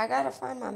I gotta find my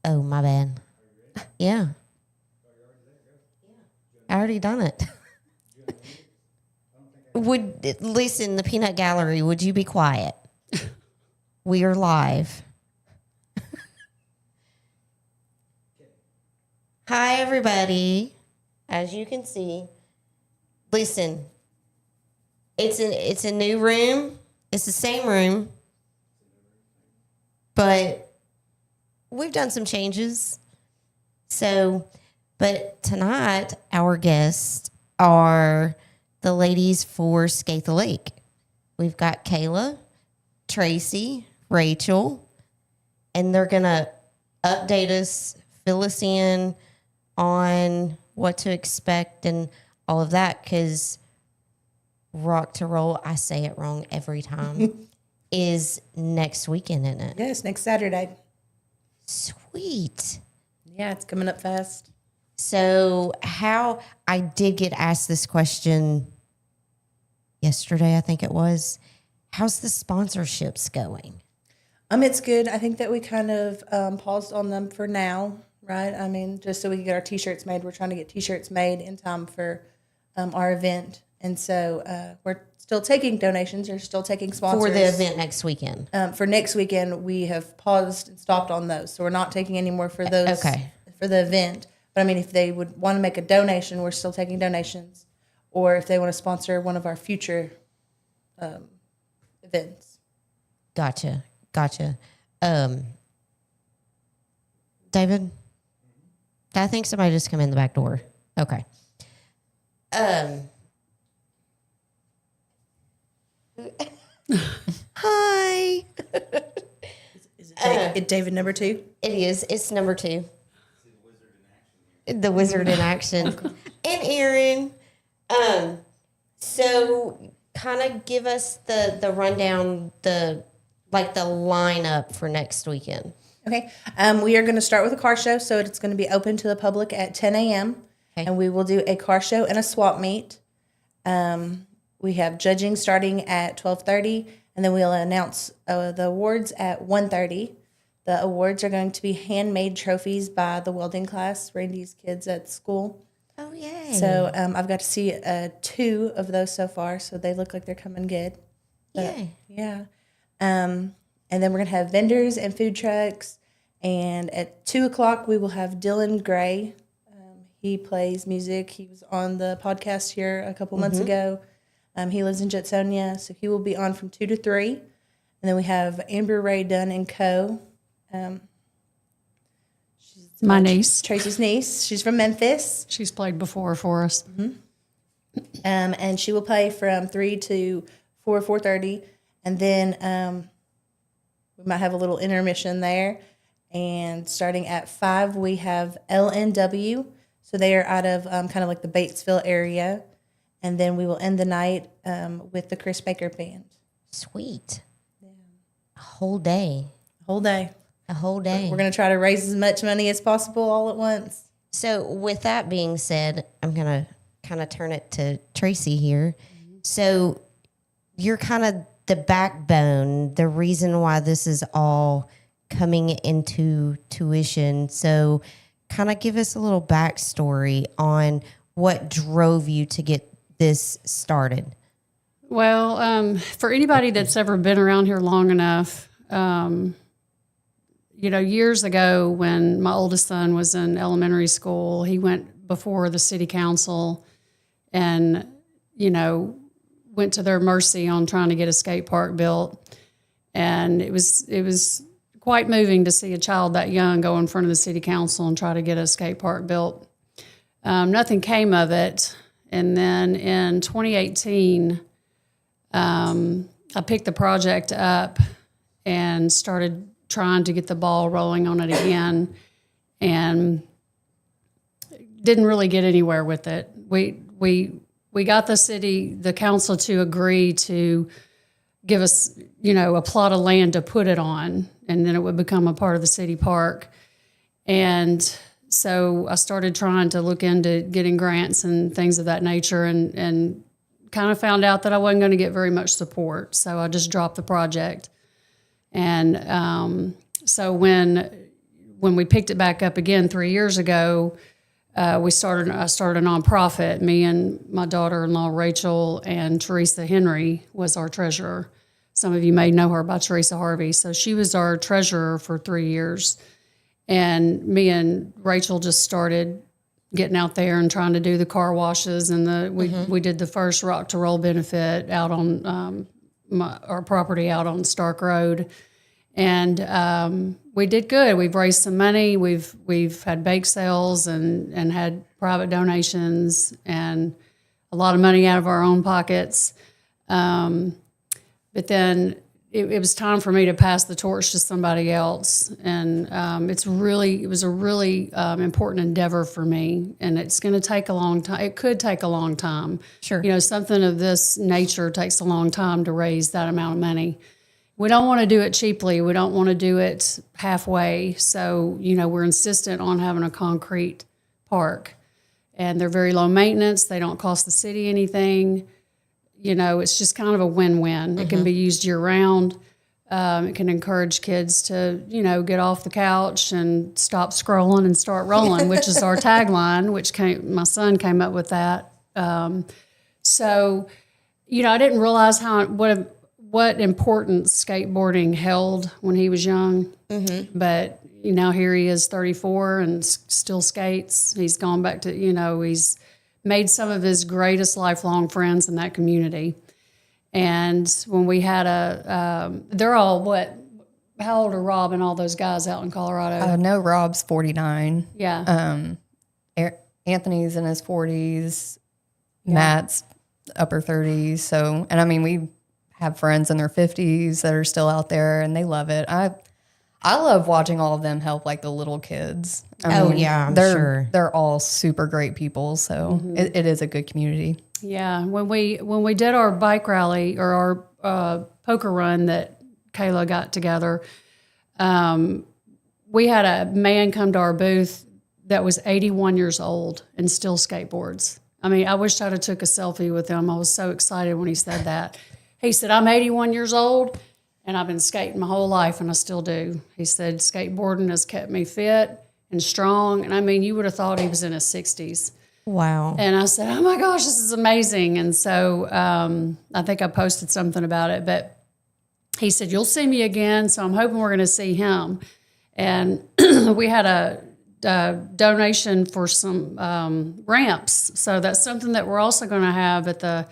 Oh, my bad. Yeah. I already done it. Listen, the Peanut Gallery, would you be quiet? We are live. Hi, everybody. As you can see, listen, it's a new room. It's the same room, but we've done some changes. So, but tonight, our guests are the ladies for Skate the Lake. We've got Kayla, Tracy, Rachel, and they're going to update us, fill us in on what to expect and all of that, because Rock to Roll, I say it wrong every time, is next weekend, isn't it? Yes, next Saturday. Sweet. Yeah, it's coming up fast. So I did get asked this question yesterday, I think it was. How's the sponsorships going? It's good. I think that we kind of paused on them for now, right? I mean, just so we can get our T-shirts made. We're trying to get T-shirts made in time for our event. And so we're still taking donations. We're still taking sponsors. For the event next weekend. For next weekend, we have paused and stopped on those. So we're not taking any more for those for the event. But, I mean, if they would want to make a donation, we're still taking donations. Or if they want to sponsor one of our future events. Gotcha. David? I think somebody just came in the back door. Okay. Hi. Is it David number 2? It is. It's number 2. The wizard in action. And Aaron. So kind of give us the rundown, the lineup for next weekend. Okay. We are going to start with a car show, so it's going to be open to the public at 10 a.m. Okay. And we will do a car show and a swap meet. We have judging starting at 12:30, and then we'll announce the awards at 1:30. The awards are going to be handmade trophies by the welding class, Randy's kids at school. Oh, yay. So I've got to see 2 of those so far, so they look like they're coming good. Yay. Yeah. And then we're going to have vendors and food trucks. And at 2 o'clock, we will have Dylan Gray. He plays music. He was on the podcast here a couple months ago. He lives in Jetsonia, so he will be on from 2 to 3. And then we have Amber Ray Dunn and Co. She's my niece. Tracy's niece. She's from Memphis. She's played before for us. And she will play from 3 to 4:30. And then we might have a little intermission there. And starting at 5, we have LNW. So they are out of kind of like the Batesville area. And then we will end the night with the Chris Baker Band. Sweet. Yeah. A whole day. A whole day. We're going to try to raise as much money as possible all at once. So with that being said, I'm going to kind of turn it to Tracy here. So you're kind of the backbone, the reason why this is all coming into tuition. So kind of give us a little backstory on what drove you to get this started. Well, for anybody that's ever been around here long enough, years ago when my oldest son was in elementary school, he went before the city council and, went to their mercy on trying to get a skate park built. And it was quite moving to see a child that young go in front of the city council and try to get a skate park built. Nothing came of it. And then in 2018, I picked the project up and started trying to get the ball rolling on it again, and didn't really get anywhere with it. We got the council to agree to give us, a plot of land to put it on, and then it would become a part of the city park. And so I started trying to look into getting grants and things of that nature, and kind of found out that I wasn't going to get very much support. So I just dropped the project. And so when when we picked it back up again 3 years ago, I started a nonprofit. Me and my daughter-in-law, Rachel, and Teresa Henry was our treasurer. Some of you may know her by Teresa Harvey. So she was our treasurer for 3 years. And me and Rachel just started getting out there and trying to do the car washes. And we did the first Rock to Roll benefit out on our property out on Stark Road. And we did good. We've raised some money. We've had bake sales and had private donations and a lot of money out of our own pockets. But then it was time for me to pass the torch to somebody else. And it was a really important endeavor for me. And it's going to take a long time. It could take a long time. Sure. You know, something of this nature takes a long time to raise that amount of money. We don't want to do it cheaply. We don't want to do it halfway. So, you know, we're insistent on having a concrete park. And they're very low maintenance. They don't cost the city anything. You know, it's just kind of a win-win. It can be used year-round. It can encourage kids to, you know, get off the couch and stop scrolling and start rolling, which is our tagline, my son came up with that. So, you know, I didn't realize what importance skateboarding held when he was young. But, you know, here he is 34 and still skates. He's gone back to, you know, he's made some of his greatest lifelong friends in that community. And when we had they're all how old are Rob and all those guys out in Colorado? No, Rob's 49. Yeah. Anthony's in his 40s. Yeah. Matt's upper 30s. So, and I mean, we have friends in their 50s that are still out there and they love it. I love watching all of them help like the little kids. I mean, I'm sure. They're all super great people. So it is a good community. Yeah. When we did our bike rally or our poker run that Kayla got together, we had a man come to our booth that was 81 years old and still skateboards. I mean, I wish I'd have took a selfie with him. I was so excited when he said that. He said, I'm 81 years old. And I've been skating my whole life, and I still do. He said, skateboarding has kept me fit and strong. And I mean, you would have thought he was in his 60s. Wow. And I said, oh my gosh, this is amazing. And so I think I posted something about it. But he said, you'll see me again. So I'm hoping we're going to see him. And we had a donation for some ramps. So that's something that we're also going to have at the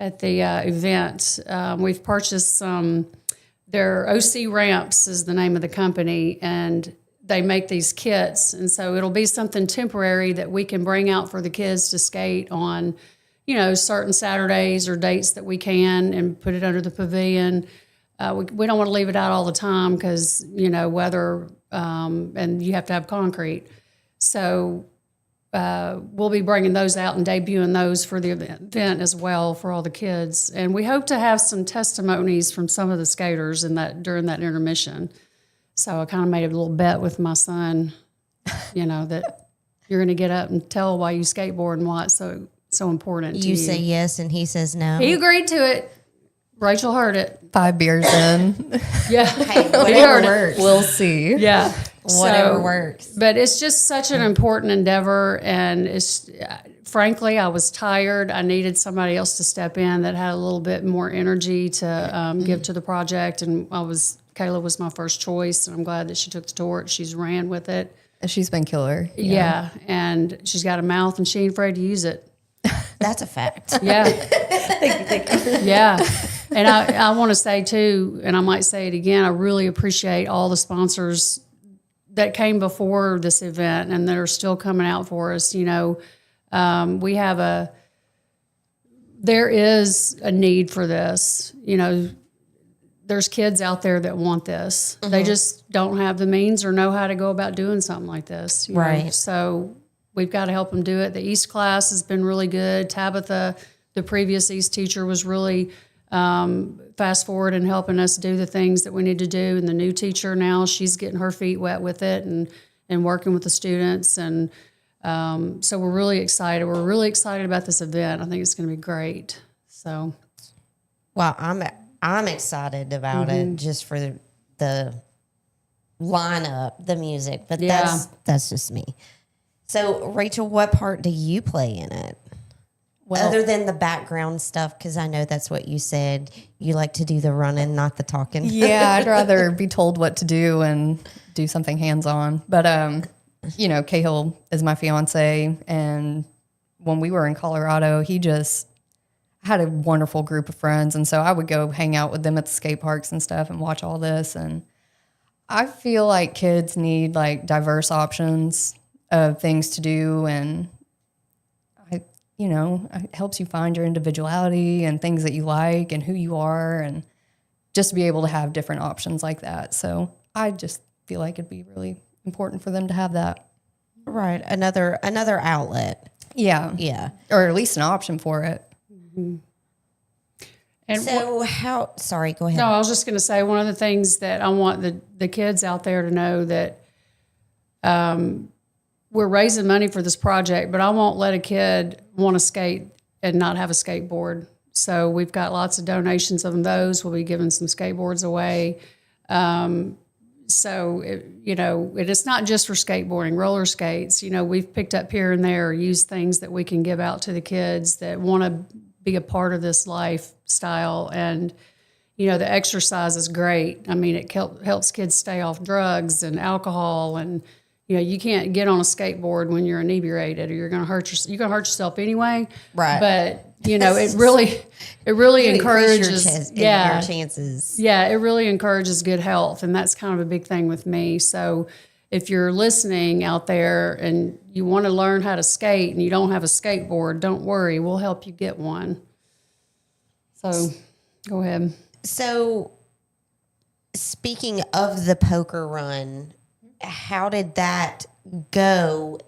event. We've purchased some. Their OC Ramps is the name of the company, and they make these kits. And so it'll be something temporary that we can bring out for the kids to skate on, you know, certain Saturdays or dates that we can, and put it under the pavilion. We don't want to leave it out all the time because, you know, weather, and you have to have concrete. So we'll be bringing those out and debuting those for the event as well for all the kids. And we hope to have some testimonies from some of the skaters during that intermission. So I kind of made a little bet with my son, you know, that you're going to get up and tell why you skateboard and why it's so important to you. You say yes and he says no. He agreed to it. Rachel heard it. 5 beers in. Yeah. Hey, whatever works. We'll see. Yeah. Whatever works. But it's just such an important endeavor, and frankly, I was tired. I needed somebody else to step in that had a little bit more energy to give to the project, and Kayla was my first choice, and I'm glad that she took the torch. She's ran with it. She's been killer. Yeah, and she's got a mouth, and she ain't afraid to use it. That's a fact. Yeah. Thank you. Yeah. And I want to say, too, and I might say it again, I really appreciate all the sponsors that came before this event and that are still coming out for us. You know, there is a need for this. You know, there's kids out there that want this. Mm-hmm. They just don't have the means or know how to go about doing something like this. Right. Know? So we've got to help them do it. The East class has been really good. Tabitha, the previous East teacher, was really fast forward and helping us do the things that we need to do. And the new teacher now, she's getting her feet wet with it and working with the students. And so we're really excited. We're really excited about this event. I think it's going to be great. So, well, I'm excited about it just for the line up the music, but Yeah. that's just me. So, Rachel, what part do you play in it? Well, Other than the background stuff, because I know that's what you said. You like to do the running, not the talking. yeah, I'd rather be told what to do and do something hands-on. But, Cahill is my fiance. And when we were in Colorado, he just had a wonderful group of friends. And so I would go hang out with them at the skate parks and stuff and watch all this. And I feel like kids need like diverse options of things to do. And it helps you find your individuality and things that you like and who you are, and just to be able to have different options like that. So I just feel like it'd be really important for them to have that. Right. Another outlet. Yeah. Yeah. Or at least an option for it. And So sorry, go ahead. no, I was just going to say one of the things that I want the kids out there to know that we're raising money for this project, but I won't let a kid want to skate and not have a skateboard. So we've got lots of donations of those. We'll be giving some skateboards away. It's not just for skateboarding, roller skates. We've picked up here and there, used things that we can give out to the kids that want to be a part of this lifestyle. And, the exercise is great. I mean, it helps kids stay off drugs and alcohol. And, you can't get on a skateboard when you're inebriated, or you're going to hurt yourself anyway. Right. But, it really encourages your chances. Yeah, it really encourages good health, and that's kind of a big thing with me. So if you're listening out there and you want to learn how to skate and you don't have a skateboard, don't worry, we'll help you get one. So go ahead. So speaking of the poker run, how did that go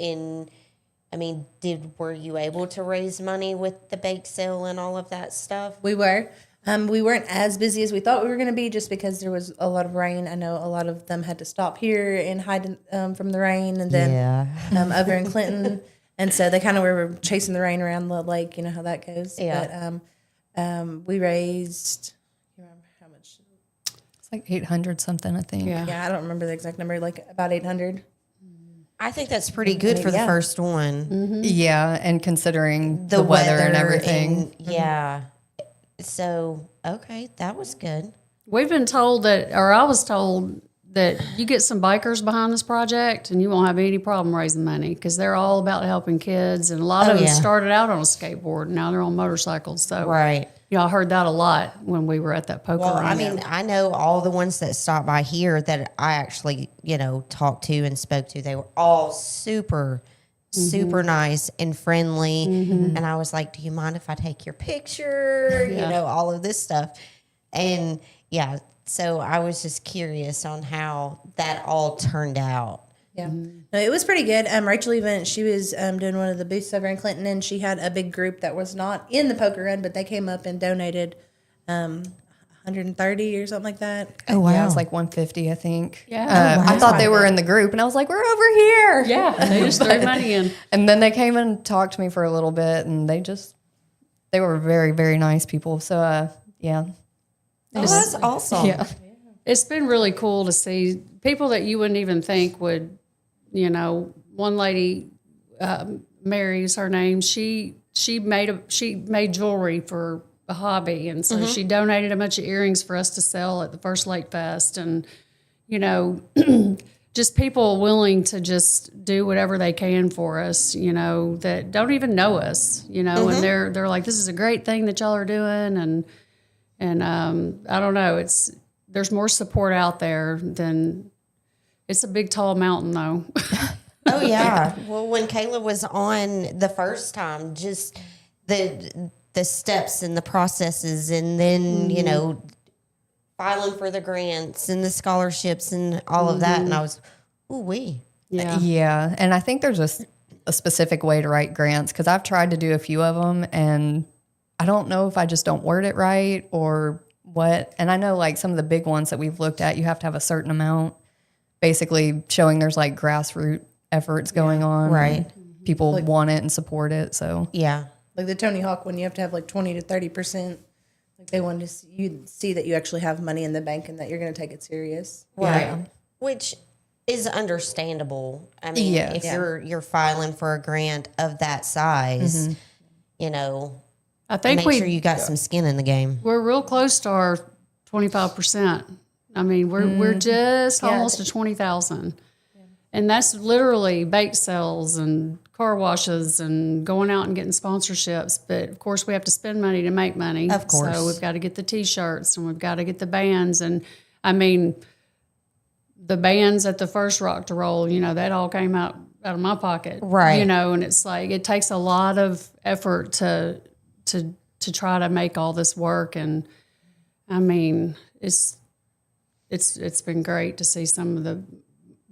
were you able to raise money with the bake sale and all of that stuff? We were. We weren't as busy as we thought we were going to be, just because there was a lot of rain. I know a lot of them had to stop here and hide from the rain, and then over in Clinton, and so they kind of were chasing the rain around the lake. You know how that goes. Yeah. But we raised. You remember how much? It's like 800 something, I think. Yeah, I don't remember the exact number. Like about 800. I think that's pretty good for the first one. Mm-hmm. Yeah, and considering the weather and everything. Yeah. So, okay, that was good. We've been told I was told that you get some bikers behind this project and you won't have any problem raising money, because they're all about helping kids. And a lot of them started out on a skateboard, and now they're on motorcycles. So, right. I heard that a lot when we were at that poker run. I mean, I know all the ones that stopped by here that I actually, talked to and spoke to. They were all super nice and friendly. Mm-hmm. And I was like, do you mind if I take your picture? Yeah. All of this stuff. And so I was just curious on how that all turned out. Yeah. No, it was pretty good. Rachel she was doing one of the booths over in Clinton, and she had a big group that was not in the poker run, but they came up and donated 130 or something like that. Oh, wow. Yeah, it was like 150, I think. Yeah. I thought they were in the group, and I was like, we're over here. Yeah, they just threw money in. And then they came and talked to me for a little bit, and they were very, very nice people. So, yeah. Oh, that's awesome. Yeah. It's been really cool to see people that you wouldn't even think would, one lady, Mary is her name. She made jewelry for a hobby, and so she donated a bunch of earrings for us to sell at the First Lake Fest, and just people willing to just do whatever they can for us, that don't even know us, and they're like, this is a great thing that y'all are doing, and I don't know, there's more support out there than. It's a big, tall mountain, though. Oh, yeah. Well, when Kayla was on the first time, just the steps and the processes, and then, filing for the grants and the scholarships and all of that. And I was, ooh-wee. Yeah. Yeah. And I think there's a specific way to write grants, because I've tried to do a few of them, and I don't know if I just don't word it right or what. And I know like some of the big ones that we've looked at, you have to have a certain amount, basically showing there's like grassroots efforts going on. Right. People want it and support it. So Yeah. Like the Tony Hawk one, you have to have like 20 to 30%. Like they want to see that you actually have money in the bank and that you're going to take it serious. Right. Yeah. Which is understandable. I mean, Yes. if you're filing for a grant of that size, you know, I think make sure you got some skin in the game. we're real close to our 25%. I mean, we're just almost to 20,000. And that's literally bake sales and car washes and going out and getting sponsorships. But of course, we have to spend money to make money. Of course. So we've got to get the T-shirts and we've got to get the bands. And I mean, the bands at the first Rock to Roll, you know, that all came out of my pocket. Right. You know, and it's like, it takes a lot of effort to try to make all this work. And I mean, it's been great to see some of the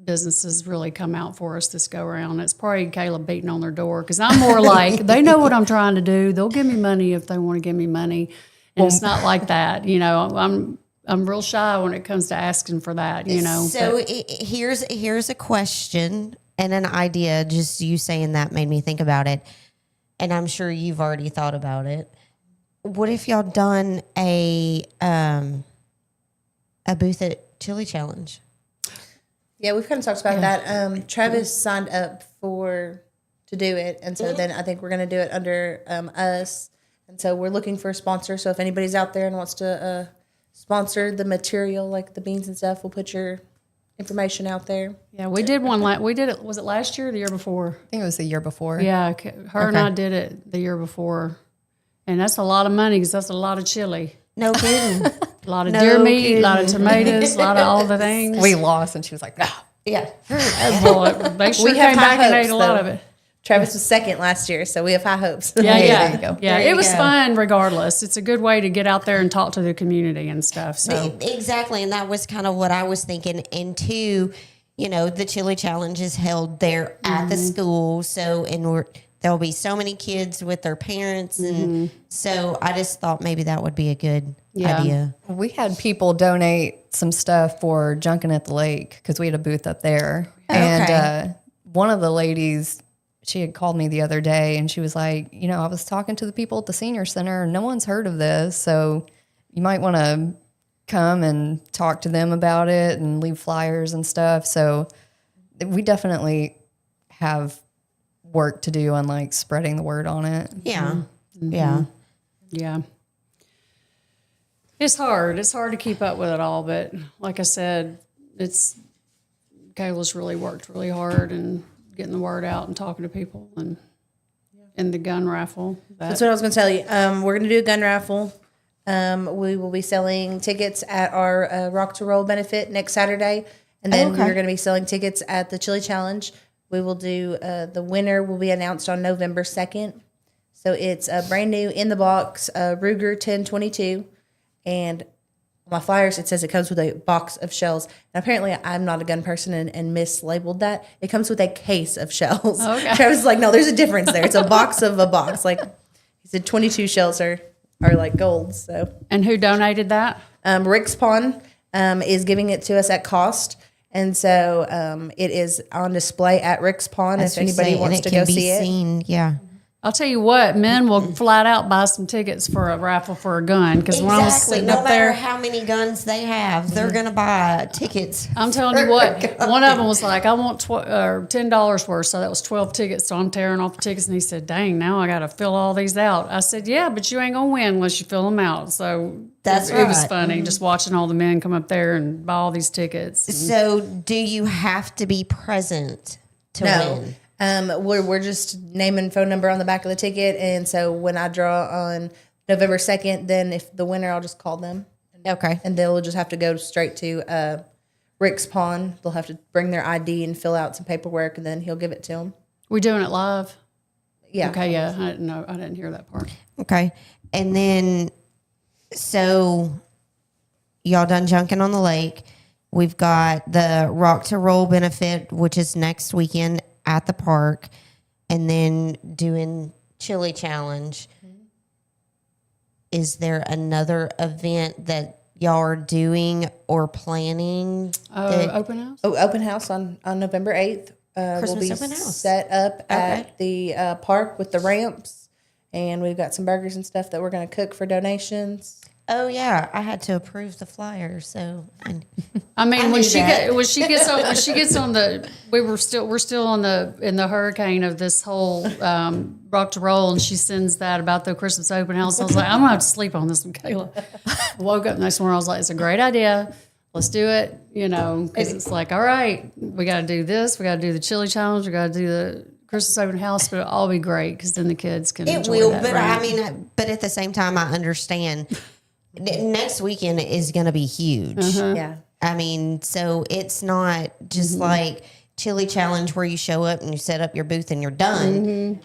businesses really come out for us this go around. It's probably Kayla beating on their door because I'm more like, they know what I'm trying to do. They'll give me money if they want to give me money. And it's not like that. You know, I'm real shy when it comes to asking for that, you know. So here's a question and an idea. Just you saying that made me think about it. And I'm sure you've already thought about it. What if y'all done a booth at Chili Challenge? Yeah, we've kind of talked about that. Travis signed up to do it, and so then I think we're going to do it under us. And so we're looking for a sponsor. So if anybody's out there and wants to sponsor the material, like the beans and stuff, we'll put your information out there. Yeah, we did one. We did it. Was it last year or the year before? I think it was the year before. Yeah, her and I did it the year before, and that's a lot of money because that's a lot of chili, No kidding. a lot of deer meat, a lot of tomatoes, a lot of all the things. We lost, and she was like, "No." Yeah. Well, they sure We have came high back and hopes, ate a lot though. of it. Travis was second last year, so we have high hopes. Yeah, There yeah, you go. yeah. There It you was go. fun, regardless. It's a good way to get out there and talk to the community and stuff. So Exactly. And that was kind of what I was thinking. And two, you know, the Chili Challenge is held there at the school. So, there'll be so many kids with their parents. And so I just thought maybe that would be a good idea. We had people donate some stuff for Junkin' at the Lake because we had a booth up there. And one of the ladies, she had called me the other day and she was like, you know, I was talking to the people at the senior center and no one's heard of this. So you might want to come and talk to them about it and leave flyers and stuff. So we definitely have work to do on like spreading the word on it. Yeah. Yeah. yeah, it's hard. It's hard to keep up with it all. But like I said, Kayla's really worked really hard and getting the word out and talking to people and the gun raffle. That's what I was going to tell you. We're going to do a gun raffle. We will be selling tickets at our Rock to Roll benefit next Saturday. And then we're going to be selling tickets at the Chili Challenge. We will do, the winner will be announced on November 2nd. So it's a brand new in the box Ruger 1022. And on my flyers, it says it comes with a box of shells. And apparently I'm not a gun person and mislabeled that. It comes with a case of shells. Okay. Travis was like, no, there's a difference there. It's a box of a box. Like he said, 22 shells are like gold. So, And who donated that? Rick's Pawn is giving it to us at cost. And so it is on display at Rick's Pawn if anybody wants to go see it. Seen, yeah. I'll tell you what, men will flat out buy some tickets for a raffle for a gun. Because when I was Exactly. sitting No up matter there, how many guns they have, they're going to buy tickets. I'm telling you what, one of them was like, I want $10 worth. So that was 12 tickets. So I'm tearing off the tickets. And he said, dang, now I got to fill all these out. I said, yeah, but you ain't going to win unless you fill them out. So That's it was right. funny just watching all the men come up there and buy all these tickets. So do you have to be present to win? We're just naming phone number on the back of the ticket. And so when I draw on November 2nd, then if the winner, I'll just call them. Okay. And they'll just have to go straight to Rick's Pawn. They'll have to bring their ID and fill out some paperwork, and then he'll give it to them. We doing it live? Yeah. Okay, yeah. I didn't know. I didn't hear that part. Okay. And then, so y'all done Junkin' on the Lake. We've got the Rock to Roll benefit, which is next weekend at the park, and then doing Chili Challenge. Is there another event that y'all are doing or planning? Open house? Oh, open house on November 8th. We'll Christmas be open house. set up at the park with the ramps, and we've got some burgers and stuff that we're going to cook for donations. Oh yeah, I had to approve the flyer, so I mean, knew when she that. gets on the, we're still on in the hurricane of this whole rock to roll, and she sends that about the Christmas open house. I was like, I'm gonna have to sleep on this one, Kayla. Woke up next morning, I was like, it's a great idea. Let's do it. You know, because it's like, all right, we got to do this. We got to do the chili challenge. We got to do the Christmas open house, but it'll all be great because then the kids can. it enjoy will. that, But right? I mean, but at the same time, I understand. Next weekend is going to be huge. Yeah. I mean, so it's not just like chili challenge where you show up and you set up your booth and you're done.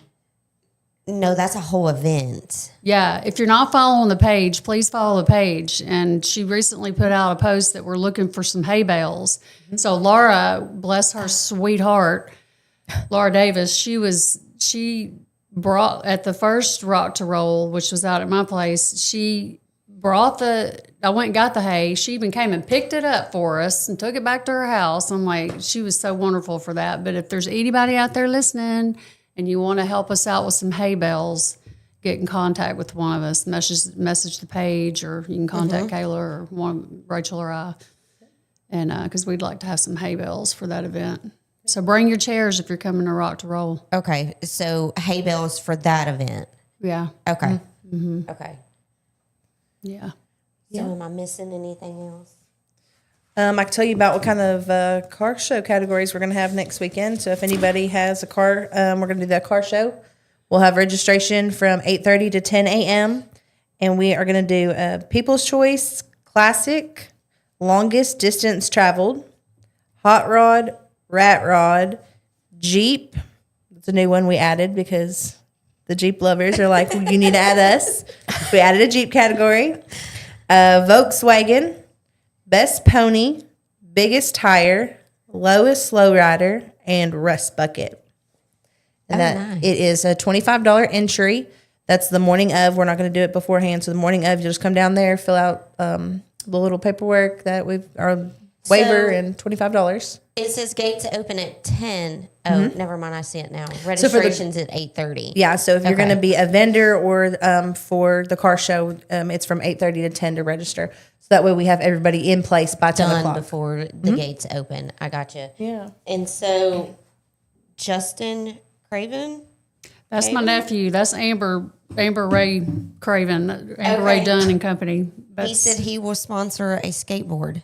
No, that's a whole event. Yeah, if you're not following the page, please follow the page. And she recently put out a post that we're looking for some hay bales. So Laura, bless her sweet heart, Laura Davis, she brought at the first Rock to Roll, which was out at my place, she brought I went and got the hay. She even came and picked it up for us and took it back to her house. I'm like, she was so wonderful for that. But if there's anybody out there listening and you want to help us out with some hay bales, get in contact with one of us. Message the page, or you can contact Kayla or Rachel or I. And because we'd like to have some hay bales for that event. So bring your chairs if you're coming to Rock to Roll. Okay, so hay bales for that event. Yeah. Okay. Okay. Yeah. So am I missing anything else? I can tell you about what kind of car show categories we're going to have next weekend. So if anybody has a car, we're going to do that car show. We'll have registration from 8:30 to 10 a.m. And we are going to do People's Choice, Classic, Longest Distance Traveled, Hot Rod, Rat Rod, Jeep. It's a new one we added because the Jeep lovers are like, well, you need to add us. We added a Jeep category. Volkswagen, Best Pony, Biggest Tire, Lowest Lowrider, and Rust Bucket. And nice. It is a $25 entry. That's the morning of. We're not going to do it beforehand. So the morning of, you just come down there, fill out the little paperwork that our waiver, and $25. It says gates open at 10. Oh, never mind. I see it now. Registration's at 8:30. Yeah, so if you're Okay. going to be a vendor or for the car show, it's from 8:30 to 10 to register. So that way we have everybody in place by 10 Done o'clock. before the gates open. I got you. Yeah. And so, Justin Craven. That's my nephew. That's Amber Ray Craven, Amber Ray Okay. Dunn and Company. He said he will sponsor a skateboard.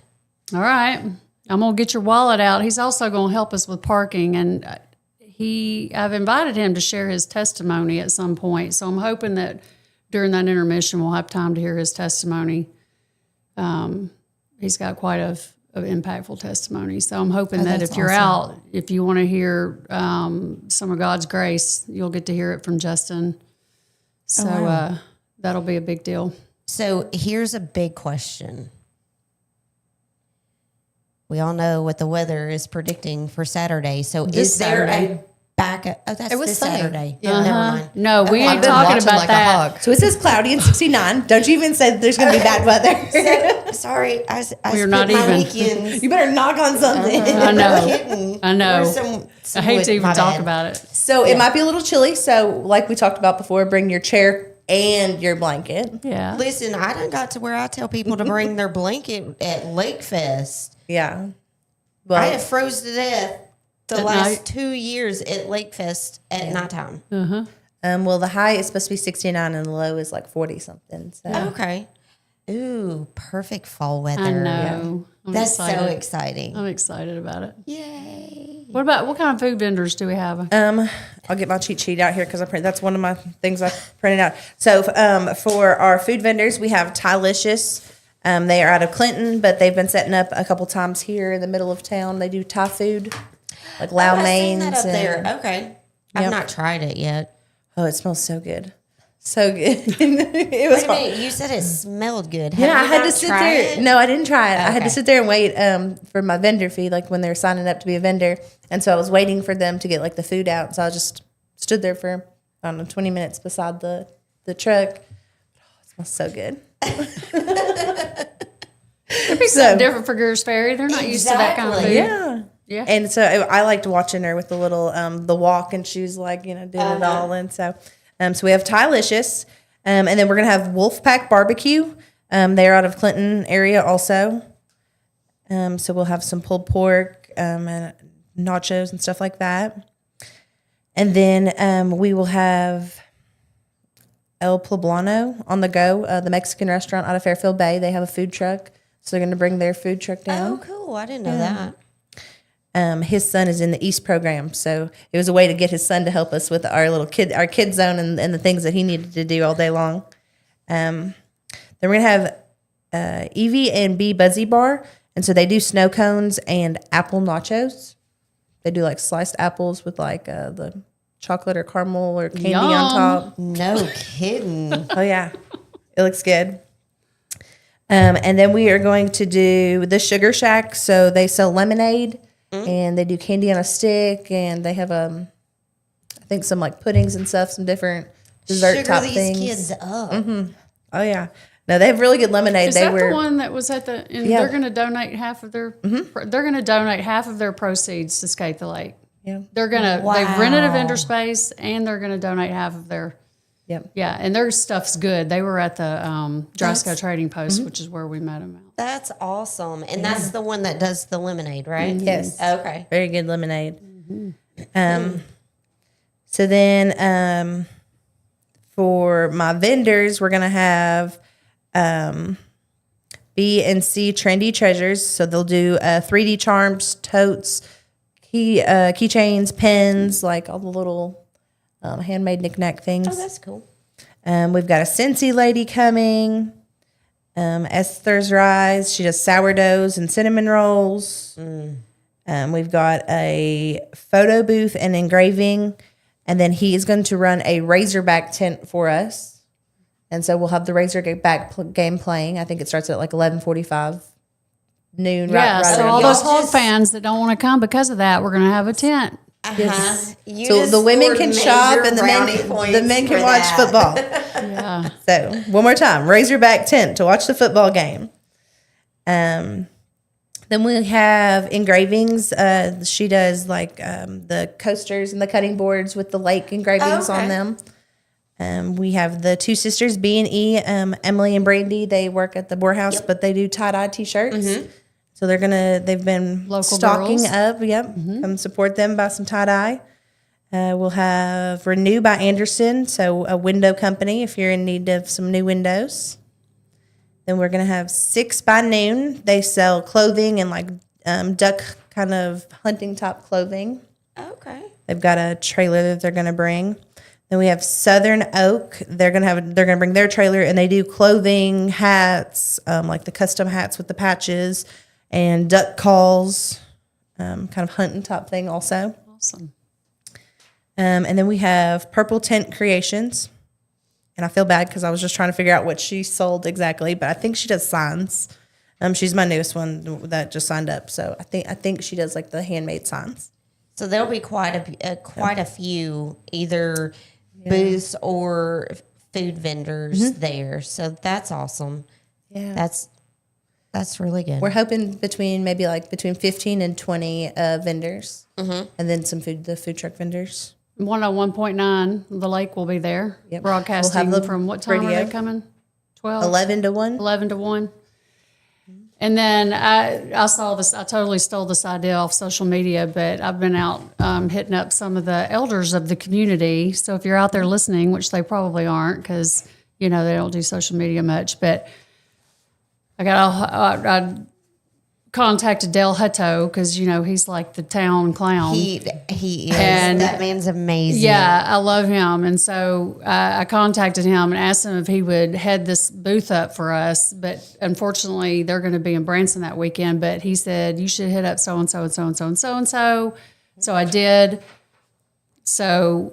All right. I'm going to get your wallet out. He's also going to help us with parking. And I've invited him to share his testimony at some point. So I'm hoping that during that intermission, we'll have time to hear his testimony. He's got quite an impactful testimony. So I'm hoping that if you're out, if you want to hear some of God's grace, you'll get to hear it from Justin. So that'll be a big deal. So here's a big question. We all know what the weather is predicting for Saturday. So This is there Saturday. a backup? Oh, that's It was this sunny. Saturday. Yeah. Never mind. No, we Okay. ain't talking Watching about like that. a hawk. So it says cloudy and 69. Don't you even say that there's going to be bad weather. Sorry, I We're spent not my even. weekends. You better knock on something. I know. Kidding. I know. Or some I hate wood. to even My talk bad. about it. So it might be a little chilly. So like we talked about before, bring your chair and your blanket. Yeah. Listen, I done got to where I tell people to bring their blanket at Lake Fest. Yeah. I Well, have froze to death the At last night? 2 years at Lake Fest at nighttime. well, the high is supposed to be 69 and the low is like 40 something. So Okay. Ooh, perfect fall weather. I know. I'm That's so excited. exciting. I'm excited about it. Yay. What kind of food vendors do we have? I'll get my cheat sheet out here because that's one of my things I printed out. So for our food vendors, we have Thylicious. They are out of Clinton, but they've been setting up a couple times here in the middle of town. They do Thai food, like lao I've seen mains. that up there. and- Okay. I've Yep. not tried it yet. Oh, it smells so good. So good. It was Wait a minute. You said it smelled good. Yeah, I Have you had to not sit tried there. it? No, I didn't try it. I had to Okay. sit there and wait for my vendor fee, like when they were signing up to be a vendor. And so I was waiting for them to get like the food out. So I just stood there for, I don't know, 20 minutes beside the truck. Oh, it smells so good. Something different for Greer's Ferry. They're not used to that kind of food. Exactly. Yeah. Yeah. And so I liked watching her with the little, the walk, and she was like, doing it all. And so we have Thylicious. And then we're going to have Wolfpack Barbecue. They're out of Clinton area also. So we'll have some pulled pork and nachos and stuff like that. And then we will have El Poblano on the go, the Mexican restaurant out of Fairfield Bay. They have a food truck, so they're going to bring their food truck down. Oh, cool. I didn't know that. His son is in the East program, so it was a way to get his son to help us with our kid zone and the things that he needed to do all day long. Then we're going to have Evie and B Buzzy Bar, and so they do snow cones and apple nachos. They do like sliced apples with like the chocolate or caramel or candy Yum. on top. No kidding. Oh yeah, it looks good. And then we are going to do the Sugar Shack. So they sell lemonade and they do candy on a stick, and they have I think some like puddings and stuff, some different dessert Sugar top these things. kids up. Oh yeah, no, they have really good lemonade. Is that the one that was at the? And Yeah. they're going to donate half of their. They're going to donate half of their proceeds to Skate the Lake. Yeah. They're gonna. They've rented a vendor space, and they're going to donate half of their. Yep. Yeah, and their stuff's good. They were at the Driscoll Trading Post, which is where we met them at. That's awesome. And that's the one that does the lemonade, right? Yes. Okay. Very good lemonade. So then for my vendors, we're gonna have B and C Trendy Treasures. So they'll do 3D charms, totes, keychains, pens, like all the little handmade knick-knack things. Oh, that's cool. We've got a Scentsy lady coming. Esther's Rise. She does sourdoughs and cinnamon rolls. We've got a photo booth and engraving. And then he is going to run a Razorback tent for us. And so we'll have the Razorback game playing. I think it starts at like 11:45 noon. Yeah, right so around all here. those hog fans that don't want to come because of that, we're going to have a tent. Yes. You So just the women scored can major shop and brownie the points men for can watch that. football. Yeah. So one more time, Razorback tent to watch the football game. Then we have engravings. She does like the coasters and the cutting boards with the lake engravings on them. We have the two sisters, B and E, Emily and Brandy. They work at the Boar House, but they do tie-dye T-shirts. So they've been Local stocking girls. up. Yep. Come support them, buy some tie-dye. We'll have Renew by Anderson, so a window company if you're in need of some new windows. Then we're going to have 6 by Noon. They sell clothing and like duck kind of hunting top clothing. Okay. They've got a trailer that they're going to bring. Then we have Southern Oak. They're going to bring their trailer, and they do clothing, hats, like the custom hats with the patches, and duck calls, kind of hunting top thing also. Awesome. And then we have Purple Tent Creations. And I feel bad because I was just trying to figure out what she sold exactly, but I think she does signs. She's my newest one that just signed up, so I think she does like the handmade signs. So there'll be quite a few either booths or food vendors there. So that's awesome. Yeah, that's really good. we're hoping between 15 and 20 vendors, and then the food truck vendors. 101.9, the lake will be there. Yep. Broadcasting We'll have the from what time are radio. they coming? 12? 11 to 1. 11 to 1. And then I saw this, I totally stole this idea off social media, but I've been out hitting up some of the elders of the community. So if you're out there listening, which they probably aren't because, they don't do social media much, but I contacted Del Hutto because, he's like the town clown. He is. And- that man's amazing. Yeah, I love him. And so I contacted him and asked him if he would head this booth up for us. But unfortunately, they're going to be in Branson that weekend. But he said, you should hit up so-and-so and so-and-so and so-and-so. So I did. So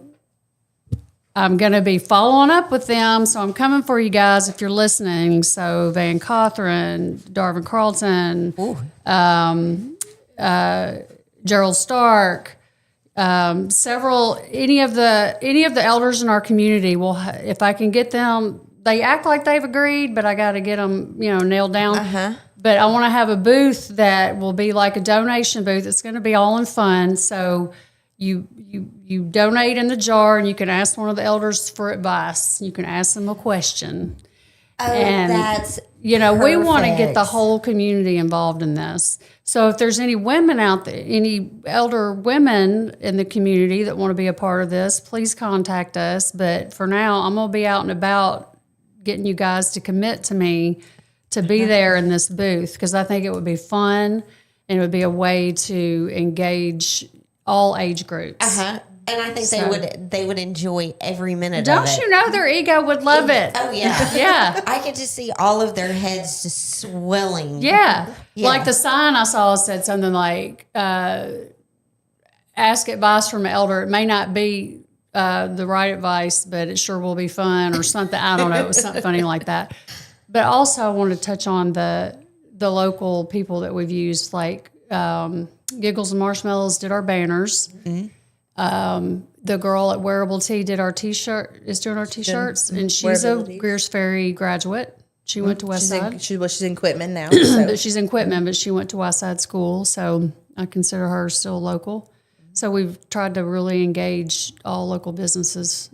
I'm going to be following up with them. So I'm coming for you guys if you're listening. So Van Cawthron, Darvin Carlton, Gerald Stark, any of the elders in our community will, if I can get them, they act like they've agreed, but I got to get them, nailed down. But I want to have a booth that will be like a donation booth. It's going to be all in fun. So you donate in the jar, and you can ask one of the elders for advice. You can ask them a question. Oh, And, that's we want to get the perfect. whole community involved in this. So if there's any women out there, any elder women in the community that want to be a part of this, please contact us. But for now, I'm going to be out and about getting you guys to commit to me to be there in this booth, because I think it would be fun and it would be a way to engage all age groups. And I think they would enjoy every minute of Don't it. you know their ego would love it? Oh, yeah. Yeah. I could just see all of their heads just swelling. Yeah. Yeah. Like the sign I saw said something like, ask advice from an elder. It may not be the right advice, but it sure will be fun or something. I don't know. It was something funny like that. But also I wanted to touch on the local people that we've used, like Giggles and Marshmallows did our banners. The girl at Wearable Tea did our is doing our T-shirts, and she's a Wearable Tees. Greers Ferry graduate. She went to Westside. She's in Quitman now. So. But she's in Quitman, but she went to Westside School, so I consider her still local. So we've tried to really engage all local businesses,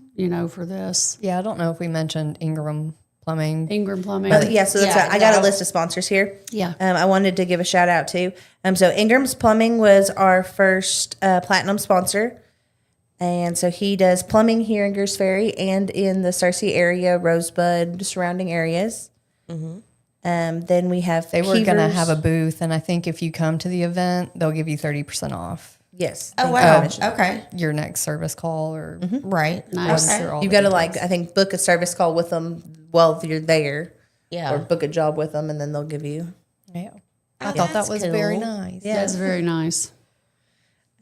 for this. Yeah, I don't know if we mentioned Ingram Plumbing. Ingram Plumbing. Yeah, so that's I got a list of sponsors here. Yeah. I wanted to give a shout out to. So Ingram's Plumbing was our first platinum sponsor. And so he does plumbing here in Greers Ferry and in the Searcy area, Rosebud, surrounding areas. Then we have They were going to Keevers. have a booth, and I think if you come to the event, they'll give you 30% off Yes. Oh, thank wow. you. Okay. your next service call or Right. Nice. Okay. or all You've the got to details. I think book a service call with them while you're there, Yeah. or book a job with them, and then they'll give you. Yeah. Oh, I thought that that's was cool. very nice. Yeah. That's very nice.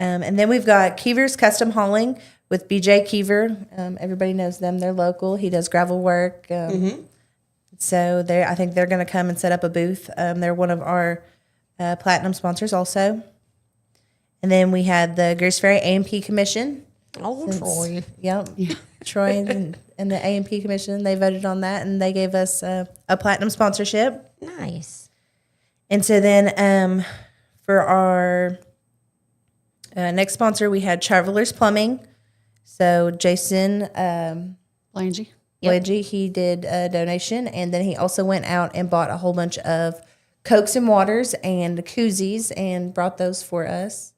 And then we've got Keever's Custom Hauling with BJ Keever. Everybody knows them. They're local. He does gravel work. So I think they're going to come and set up a booth. They're one of our platinum sponsors also. And then we had the Greers Ferry A&P Commission. Oh, Troy. Yep. Troy and the A&P Commission, they voted on that, and they gave us a platinum sponsorship. Nice. And so then for our next sponsor, we had Travelers Plumbing. So Jason Langy. Wedgie, he did a donation, and then he also went out and bought a whole bunch of Cokes and waters and koozies and brought those for us.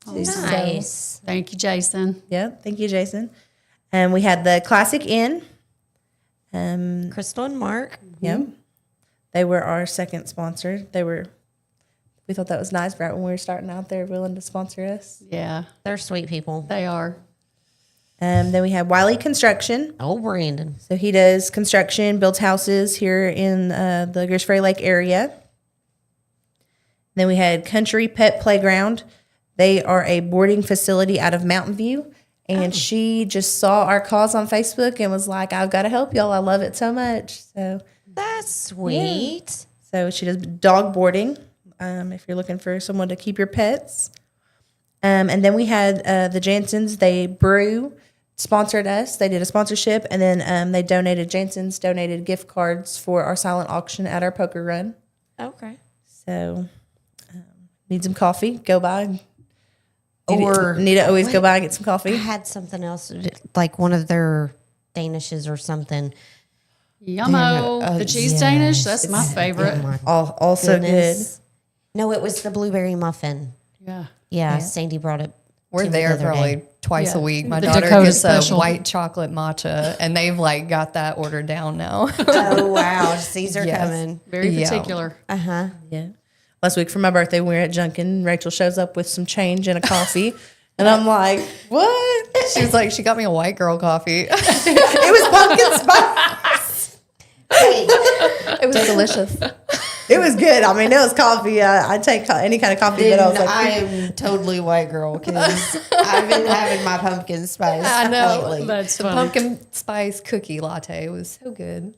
Nice. Thank you, Jason. Yeah, thank you, Jason. And we had the Classic Inn. Crystal and Mark. Yeah, they were our second sponsor. We thought that was nice, right when we were starting out. They were willing to sponsor us. Yeah, They're sweet people. they are. Then we had Wiley Construction. Oh, Brandon. So he does construction, builds houses here in the Greers Ferry Lake area. Then we had Country Pet Playground. They are a boarding facility out of Mountain View. And she just saw our cause on Facebook and was like, I've got to help y'all. I love it so much. That's sweet. So she does dog boarding if you're looking for someone to keep your pets. And then we had the Jansons. They sponsored us. They did a sponsorship. And then they Jansons donated gift cards for our silent auction at our poker run. Okay. So need some coffee, go by. Or need to always go by and get some I coffee. had something else, like one of their Danishes or something. Yummo. The cheese yes. Danish, that's my favorite. Oh my Also goodness. No, it was the blueberry muffin. Yeah. Yeah, Sandy brought it. We're to me there the other probably day. twice Yeah. a week. My The daughter Dakota gets special. a white chocolate matcha, and they've got that ordered down now. Oh wow, Caesar Yes. coming. Very Yeah. particular. Yeah. Last week for my birthday, we were at Junkin. Rachel shows up with some change and a coffee. And I'm like, what? She was like, she got me a white girl coffee. It was pumpkin spice. It was delicious. It was good. I mean, it was coffee. I'd take any kind of coffee, but I was Then like, I am totally white girl because I've been having my pumpkin spice. I know. lately. That's The funny. pumpkin spice cookie latte was so good.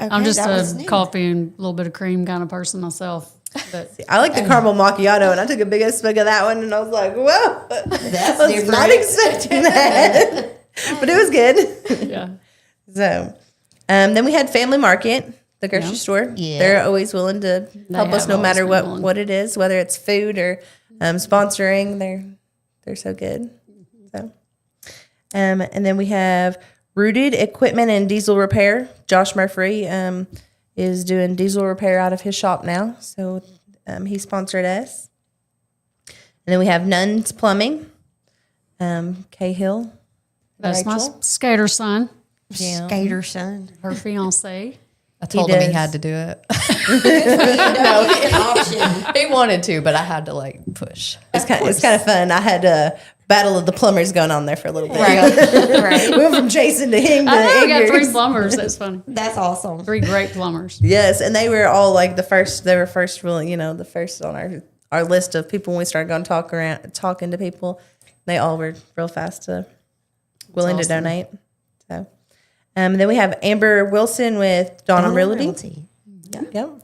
I'm just that was a new. coffee and a little bit of cream kind of person myself. But I like the caramel macchiato, and I took a big swig of that one, and I was like, whoa. That's I was different. not expecting that. But it was good. yeah. So, then we had Family Market, the grocery Yeah. store. Yeah. They're always willing to help us have no always matter been willing. what it is, whether it's food or sponsoring. They're so good. So, and then we have Rooted Equipment and Diesel Repair. Josh Murphy is doing diesel repair out of his shop now. So he sponsored us. And then we have Nunn's Plumbing. Cahill. That's my Rachel. skater son, Skater son. her fiance. I told him he does. had to do it. Option. He wanted to, but I had to like push. It's kind of fun. I had a battle of the plumbers going on there for a little bit. Right. We went from Jason to Hing to I know, we got 3 Ingers. plumbers. That's funny. That's awesome. 3 great plumbers. Yes, and they were all like the first. They were first, really, the first on our list of people when we started going talking to people. They all were real fast to willing to donate. So, then we have Amber Wilson with Dawn on Realty. Yep.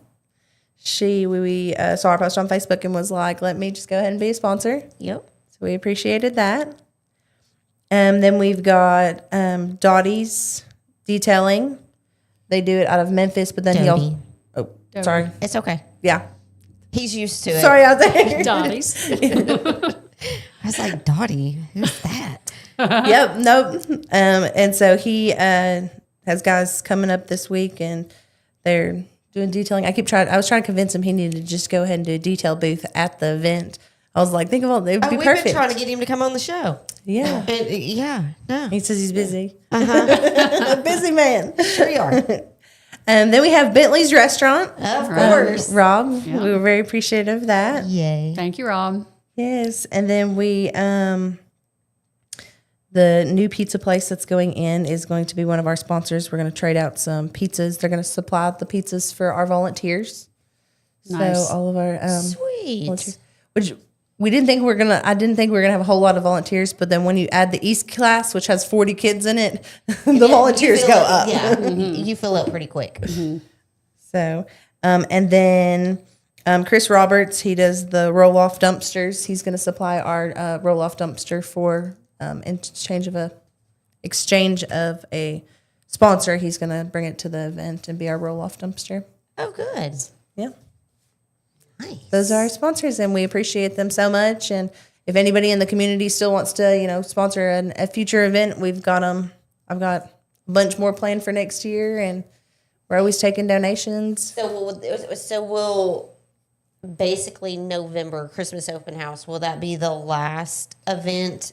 We saw her post on Facebook and was like, "Let me just go ahead and be a sponsor." Yep. So we appreciated that. Then we've got Dottie's Detailing. They do it out of Memphis, but then Dodie. Sorry. It's okay. Yeah. He's used to it. Sorry out there. Dottie's. I was like, Dottie, who's that? Yep. Nope. And so he has guys coming up this week, and they're doing detailing. I was trying to convince him he needed to just go ahead and do a detail booth at the event. I was like, think of all, it would be We've perfect. been trying to get him to come on the show. Yeah. No. He says he's busy. A busy man. Sure you are. And then we have Bentley's Restaurant. Of course. Rob, we were very appreciative of that. Yay. Thank you, Rob. Yes. And then we, the new pizza place that's going in is going to be one of our sponsors. We're going to trade out some pizzas. They're going to supply the pizzas for our volunteers. Nice. So all of our Sweet. volunteers, which I didn't think we were gonna have a whole lot of volunteers, but then when you add the East class, which has 40 kids in it, the volunteers go up. Yeah. You fill up pretty quick. So, and then Chris Roberts, he does the roll-off dumpsters. He's going to supply our roll-off dumpster for exchange of a sponsor. He's going to bring it to the event and be our roll-off dumpster. Oh, good. Yeah. Nice. Those are our sponsors, and we appreciate them so much. And if anybody in the community still wants to, sponsor a future event, we've got them. I've got a bunch more planned for next year, and we're always taking donations. So we'll basically November Christmas open house. Will that be the last event